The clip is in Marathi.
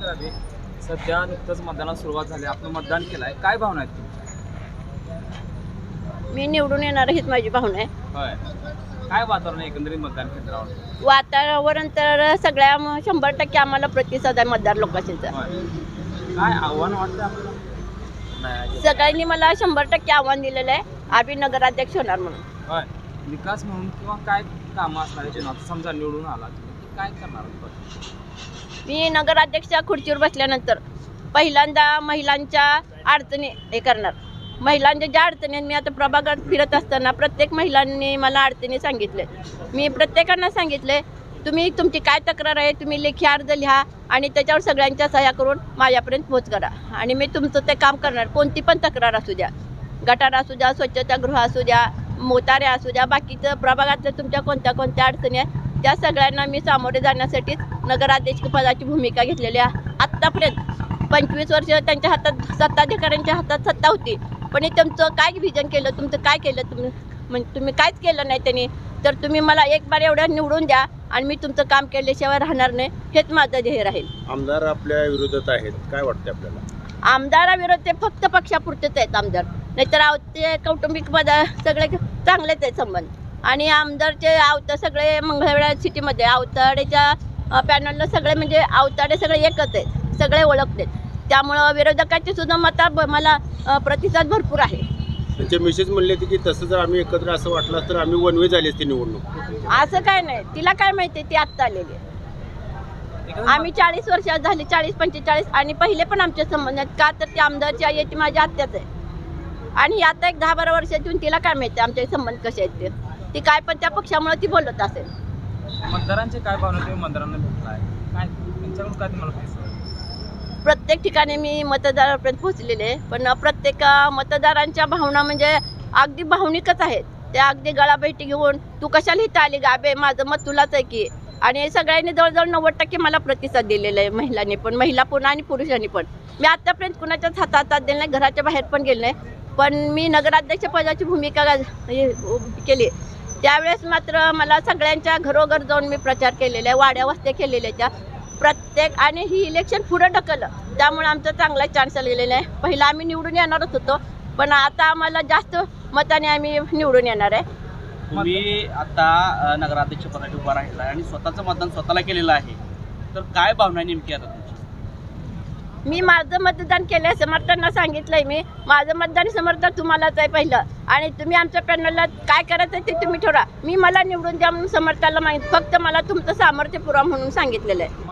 तर आधी सध्या नुकतंच मतदानाला सुरुवात झाली, आपण मतदान केलंय, काय भावना आहेत तुमच्या? मी निवडून येणार हीच माझी भावना आहे. होय, काय वातावरण आहे एकंदरीत मतदान केंद्रावर? वातावरण तर सगळ्या 100% आम्हाला प्रतिसाद आहे मतदार लोकांचा. होय, काय आव्हान वाटतं आपल्याला? सगळ्यांनी मला 100% आव्हान दिलेलं आहे, आम्ही नगराध्यक्ष होणार म्हणून. होय, विकास म्हणून किंवा काय कामं असणार आहे आता समजा निवडून आला तर काय करणार? मी नगराध्यक्षच्या खुर्चीवर बसल्यानंतर पहिल्यांदा महिलांच्या अडचणी हे करणार. महिलांच्या ज्या अडचणी आहेत, मी आता प्रभागात फिरत असताना प्रत्येक महिलांनी मला अडचणी सांगितले. मी प्रत्येकांना सांगितले, तुम्ही तुमची काय तक्रार आहे तुम्ही लेखी अर्ज लिहा आणि त्याच्यावर सगळ्यांच्या सह्या करून माझ्यापर्यंत पोच करा आणि मी तुमचं ते काम करणार. कोणती पण तक्रार असू द्या, गटार असू द्या, स्वच्छतागृह असू द्या, मोतारे असू द्या, बाकीचं प्रभागातल्या तुमच्या कोणत्या अडचणी आहेत त्या सगळ्यांना मी सामोरे जाण्यासाठीच नगराध्यक्ष पदाची भूमिका घेतलेली आहे. आत्तापर्यंत 25 वर्ष त्यांच्या हातात, सत्ताधिकाऱ्यांच्या हातात सत्ता होती, पण हे तुमचं काय विजन केलं, तुमचं काय केलं, तुम्ही काहीच केलं नाही त्यांनी. तर तुम्ही मला एक बार एवढं निवडून द्या आणि मी तुमचं काम केल्याशिवाय राहणार नाही, हेच माझं ध्येय राहील. आमदार आपल्या विरोधात आहेत, काय वाटतं आपल्याला? आमदाराविरोध ते फक्त पक्षापुरतेच आहेत आमदार, नाहीतर ते कौटुंबिक सगळे चांगलेच आहेत संबंध. आणि आमदारचे आवता मंगळवेढा सिटीमध्ये आवताडेच्या पॅनलला सगळे म्हणजे आवताडे सगळे एकच आहेत, सगळे ओळखतात. त्यामुळं विरोधकांची सुद्धा मला प्रतिसाद भरपूर आहे. त्यांचे मेसेज म्हणले होते की तसं जर आम्ही एकत्र असं वाटलं तर आम्ही वन वे झाली असती निवडणूक. असं काय नाही, तिला काय माहिती, ती आत्ता आलेली आहे. आम्ही 40 वर्षात झाली, 40-45 आणि पहिले पण आमचे संबंध आहेत. का तर ती आमदारची आई आहे, ती माझी आत्याच आहे. आणि आता एक 10-12 वर्षात येऊन तिला काय माहिती आमचे संबंध कसे आहेत ती काय पण त्या पक्षामुळे ती बोलत असेल. मतदारांचे काय भावना तुम्ही मतदारांना भेटलाय, काय त्यांच्याकडून काय तुम्हाला पैसे? प्रत्येक ठिकाणी मी मतदारापर्यंत पोहोचलेले, पण प्रत्येक मतदारांच्या भावना म्हणजे अगदी भावनिकच आहेत. त्या अगदी गळाभेटी घेऊन तू कशाला इथं आली गाबे, माझं मत तुलाच आहे की. आणि सगळ्यांनी जवळजवळ 90% मला प्रतिसाद दिलेला आहे, महिलांनी पण, महिला पण आणि पुरुषांनी पण. मी आतापर्यंत कुणाच्याच हातात दिलं नाही, घराच्या बाहेर पण गेले नाही. पण मी नगराध्यक्ष पदाची भूमिका केली त्यावेळेस मात्र मला सगळ्यांच्या घरोघर जाऊन मी प्रचार केलेला आहे, वाड्या वस्त्या केलेल्या त्या प्रत्येक. आणि ही इलेक्शन पुढं ढकललं, त्यामुळे आमचा चांगला चान्स गेलेला आहे. पहिला आम्ही निवडून येणारच होतो, पण आता आम्हाला जास्त मताने आम्ही निवडून येणार आहे. तुम्ही आता नगराध्यक्ष पदासाठी उभा राहिला आणि स्वतःचं मतदान स्वतःला केलेलं आहे, तर काय भावना नेमकी आता तुमची? मी माझं मतदान केलं आहे, समर्थांना सांगितलंय मी माझं मतदान समर्थक तुम्हालाच आहे पहिलं, आणि तुम्ही आमच्या पॅनलला काय करायचं ते तुम्ही ठरवा. मी मला निवडून द्या म्हणून समर्थाला मागितलं, फक्त मला तुमचं सामर्थ्य पुरा म्हणून सांगितलेलं आहे.